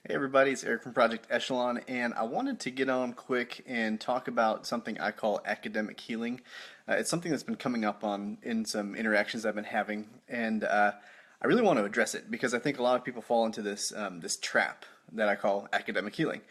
Hey everybody, it's Eric from Project Echelon, and I wanted to get on quick and talk about something I call academic healing. It's something that's been coming up on in some interactions I've been having, and I really want to address it because I think a lot of people fall into this trap that I call academic healing.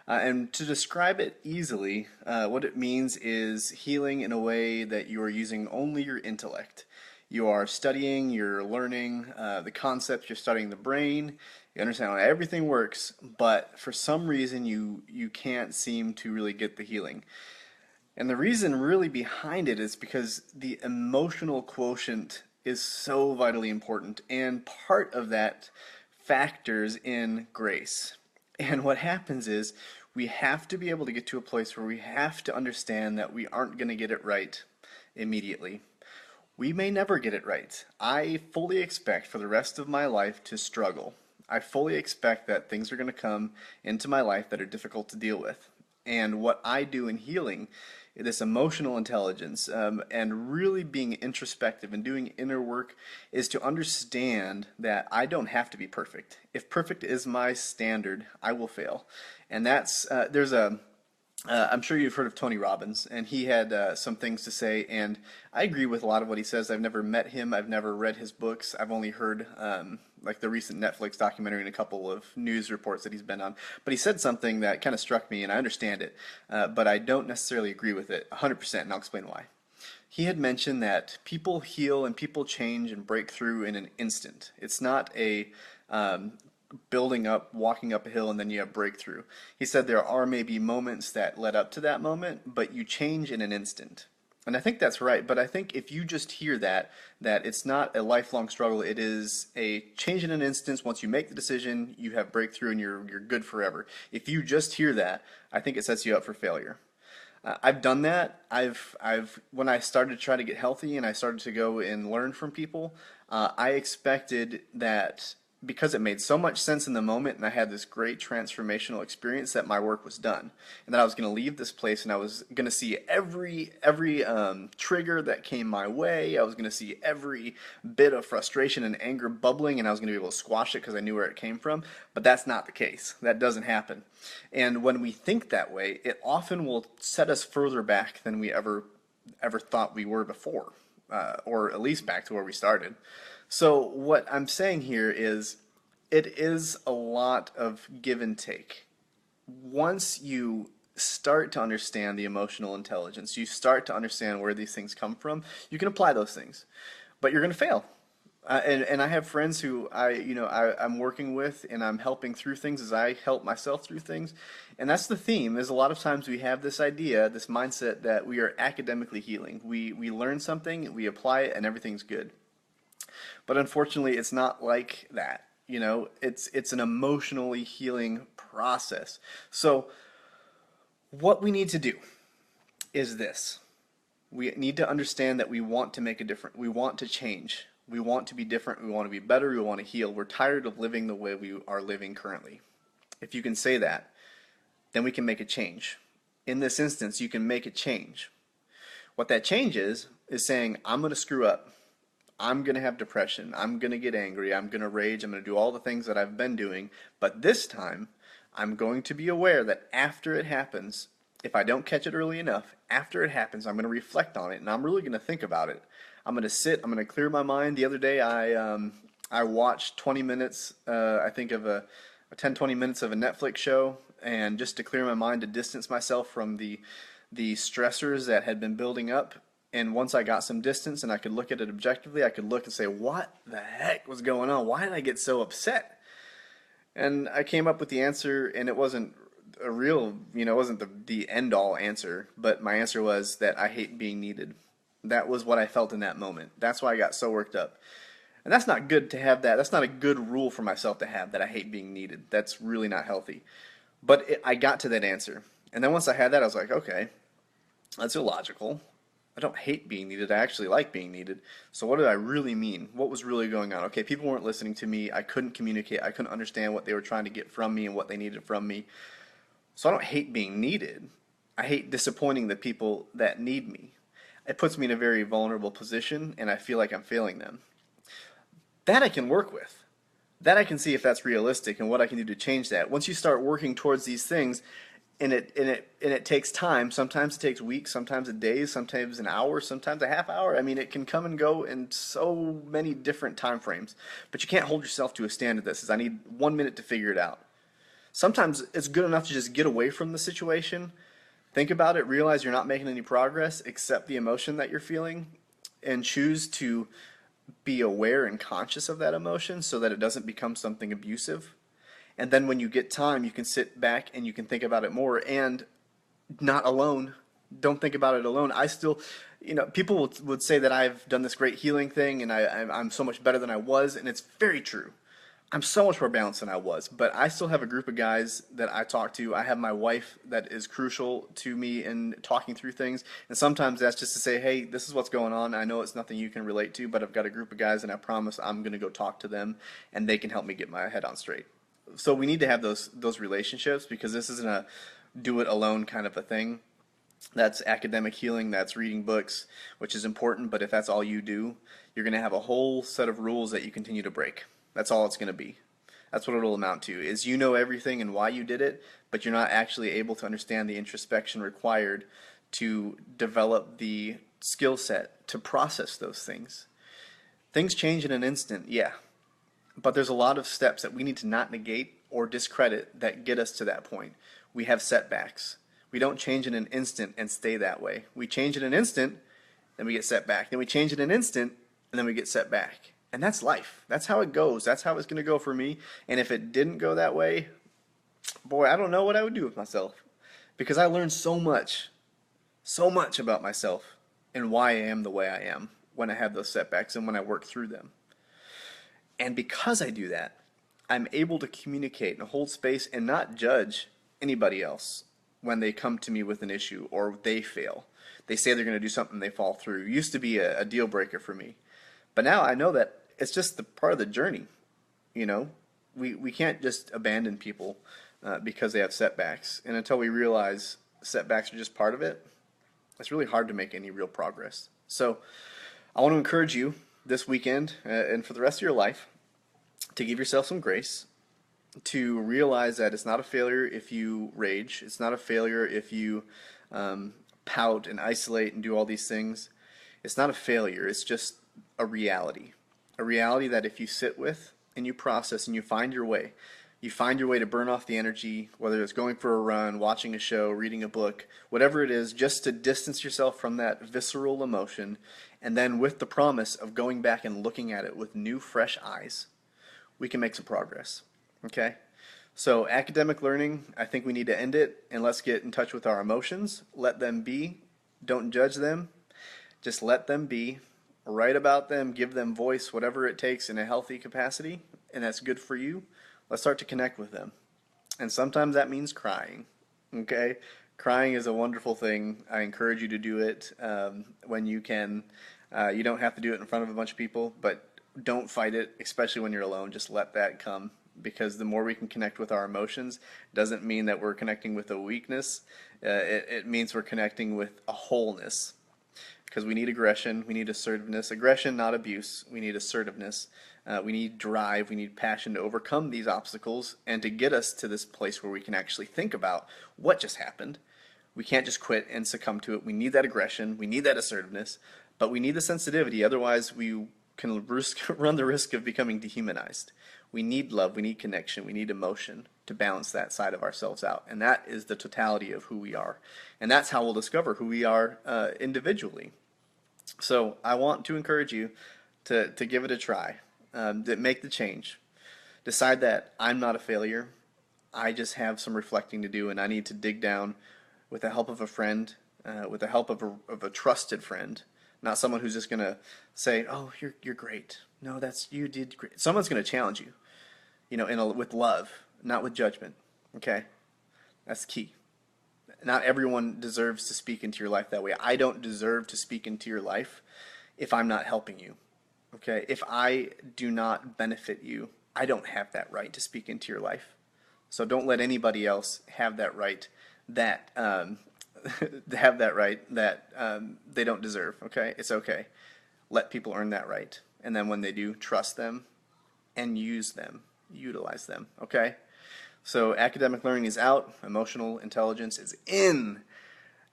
And to describe it easily, what it means is healing in a way that you are using only your intellect. You are studying, you're learning the concepts, you're studying the brain, you understand how everything works, but for some reason you can't seem to really get the healing. And the reason really behind it is because the emotional quotient is so vitally important, and part of that factors in grace. And what happens is we have to be able to get to a place where we have to understand that we aren't going to get it right immediately. We may never get it right. I fully expect for the rest of my life to struggle. I fully expect that things are going to come into my life that are difficult to deal with. And what I do in healing, this emotional intelligence, and really being introspective and doing inner work, is to understand that I don't have to be perfect. If perfect is my standard, I will fail. And I'm sure you've heard of Tony Robbins, and he had some things to say, and I agree with a lot of what he says. I've never met him, I've never read his books, I've only heard like the recent Netflix documentary and a couple of news reports that he's been on. But he said something that kind of struck me, and I understand it, but I don't necessarily agree with it 100%, and I'll explain why. He had mentioned that people heal and people change and break through in an instant. It's not a building up, walking up a hill, and then you have breakthrough. He said there are maybe moments that led up to that moment, but you change in an instant. And I think that's right, but I think if you just hear that it's not a lifelong struggle, it is a change in an instance. Once you make the decision, you have breakthrough and you're good forever. If you just hear that, I think it sets you up for failure. I've done that. I've when I started to try to get healthy and I started to go and learn from people, I expected that because it made so much sense in the moment and I had this great transformational experience that my work was done and that I was going to leave this place and I was going to see every trigger that came my way. I was going to see every bit of frustration and anger bubbling and I was going to be able to squash it because I knew where it came from. But that's not the case. That doesn't happen. And when we think that way, it often will set us further back than we ever thought we were before, or at least back to where we started. So what I'm saying here is it is a lot of give and take. Once you start to understand the emotional intelligence, you start to understand where these things come from, you can apply those things. But you're going to fail. And I have friends who I'm working with and I'm helping through things as I help myself through things. And that's the theme is a lot of times we have this idea, this mindset that we are academically healing. We learn something, we apply it, and everything's good. But unfortunately, it's not like that. It's an emotionally healing process. So what we need to do is this. We need to understand that we want to make a difference. We want to change. We want to be different. We want to be better. We want to heal. We're tired of living the way we are living currently. If you can say that, then we can make a change. In this instance, you can make a change. What that change is saying, I'm going to screw up. I'm going to have depression. I'm going to get angry. I'm going to rage. I'm going to do all the things that I've been doing. But this time, I'm going to be aware that after it happens, if I don't catch it early enough, after it happens, I'm going to reflect on it and I'm really going to think about it. I'm going to sit. I'm going to clear my mind. The other day, I watched 20 minutes, I think of a 10, 20 minutes of a Netflix show, and just to clear my mind, to distance myself from the stressors that had been building up. And once I got some distance and I could look at it objectively, I could look and say, what the heck was going on? Why did I get so upset? And I came up with the answer, and it wasn't a real, it wasn't the end all answer, but my answer was that I hate being needed. That was what I felt in that moment. That's why I got so worked up. And that's not good to have that. That's not a good rule for myself to have, that I hate being needed. That's really not healthy. But I got to that answer. And then once I had that, I was like, okay, that's illogical. I don't hate being needed. I actually like being needed. So what did I really mean? What was really going on? Okay, people weren't listening to me. I couldn't communicate. I couldn't understand what they were trying to get from me and what they needed from me. So I don't hate being needed. I hate disappointing the people that need me. It puts me in a very vulnerable position and I feel like I'm failing them. That I can work with. That I can see if that's realistic and what I can do to change that. Once you start working towards these things, and it takes time. Sometimes it takes weeks, sometimes a day, sometimes an hour, sometimes a half hour. I mean, it can come and go in so many different time frames. But you can't hold yourself to a standard that says, I need 1 minute to figure it out. Sometimes it's good enough to just get away from the situation, think about it, realize you're not making any progress, accept the emotion that you're feeling, and choose to be aware and conscious of that emotion so that it doesn't become something abusive. And then when you get time, you can sit back and you can think about it more, and not alone. Don't think about it alone. I still, people would say that I've done this great healing thing and I'm so much better than I was, and it's very true. I'm so much more balanced than I was, but I still have a group of guys that I talk to. I have my wife that is crucial to me in talking through things, and sometimes that's just to say, hey, this is what's going on. I know it's nothing you can relate to, but I've got a group of guys, and I promise I'm going to go talk to them, and they can help me get my head on straight. So we need to have those relationships, because this isn't a do it alone kind of a thing. That's academic healing, that's reading books, which is important, but if that's all you do, you're going to have a whole set of rules that you continue to break. That's all it's going to be. That's what it'll amount to, is you know everything and why you did it, but you're not actually able to understand the introspection required to develop the skill set to process those things. Things change in an instant, yeah, but there's a lot of steps that we need to not negate or discredit that get us to that point. We have setbacks. We don't change in an instant and stay that way. We change in an instant, then we get set back. Then we change in an instant, and then we get set back. And that's life. That's how it goes. That's how it's going to go for me. And if it didn't go that way, boy, I don't know what I would do with myself. Because I learned so much about myself and why I am the way I am when I have those setbacks and when I work through them. And because I do that, I'm able to communicate and hold space and not judge anybody else when they come to me with an issue or they fail. They say they're going to do something, they fall through. It used to be a deal breaker for me. But now I know that it's just the part of the journey. We can't just abandon people because they have setbacks. And until we realize setbacks are just part of it, it's really hard to make any real progress. So I want to encourage you this weekend and for the rest of your life to give yourself some grace, to realize that it's not a failure if you rage. It's not a failure if you pout and isolate and do all these things. It's not a failure. It's just a reality. A reality that if you sit with and you process and you find your way to burn off the energy, whether it's going for a run, watching a show, reading a book, whatever it is, just to distance yourself from that visceral emotion, and then with the promise of going back and looking at it with new, fresh eyes, we can make some progress. Okay? So academic learning, I think we need to end it, and let's get in touch with our emotions. Let them be. Don't judge them. Just let them be. Write about them, give them voice, whatever it takes in a healthy capacity, and that's good for you. Let's start to connect with them. And sometimes that means crying, okay? Crying is a wonderful thing. I encourage you to do it when you can. You don't have to do it in front of a bunch of people, but don't fight it, especially when you're alone. Just let that come, because the more we can connect with our emotions doesn't mean that we're connecting with a weakness. It means we're connecting with a wholeness. Because we need aggression, we need assertiveness. Aggression, not abuse. We need assertiveness. We need drive, we need passion to overcome these obstacles and to get us to this place where we can actually think about what just happened. We can't just quit and succumb to it. We need that aggression, we need that assertiveness, but we need the sensitivity. Otherwise, we can run the risk of becoming dehumanized. We need love, we need connection, we need emotion to balance that side of ourselves out. And that is the totality of who we are. And that's how we'll discover who we are individually. So I want to encourage you to give it a try, to make the change. Decide that I'm not a failure. I just have some reflecting to do, and I need to dig down with the help of a friend, with the help of a trusted friend, not someone who's just going to say, "Oh, you're great." No, you did great. Someone's going to challenge you, with love, not with judgment. Okay, that's key. Not everyone deserves to speak into your life that way. I don't deserve to speak into your life if I'm not helping you. Okay? If I do not benefit you, I don't have that right to speak into your life. So don't let anybody else have that right that they don't deserve. Okay? It's okay. Let people earn that right. And then when they do, trust them and use them. utilize them. Okay? So academic learning is out, emotional intelligence is in.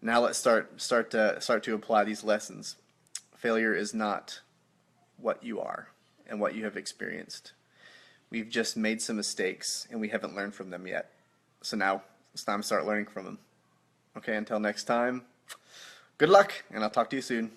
Now let's start to apply these lessons. Failure is not what you are and what you have experienced. We've just made some mistakes and we haven't learned from them yet. So now it's time to start learning from them. Okay, until next time, good luck, and I'll talk to you soon.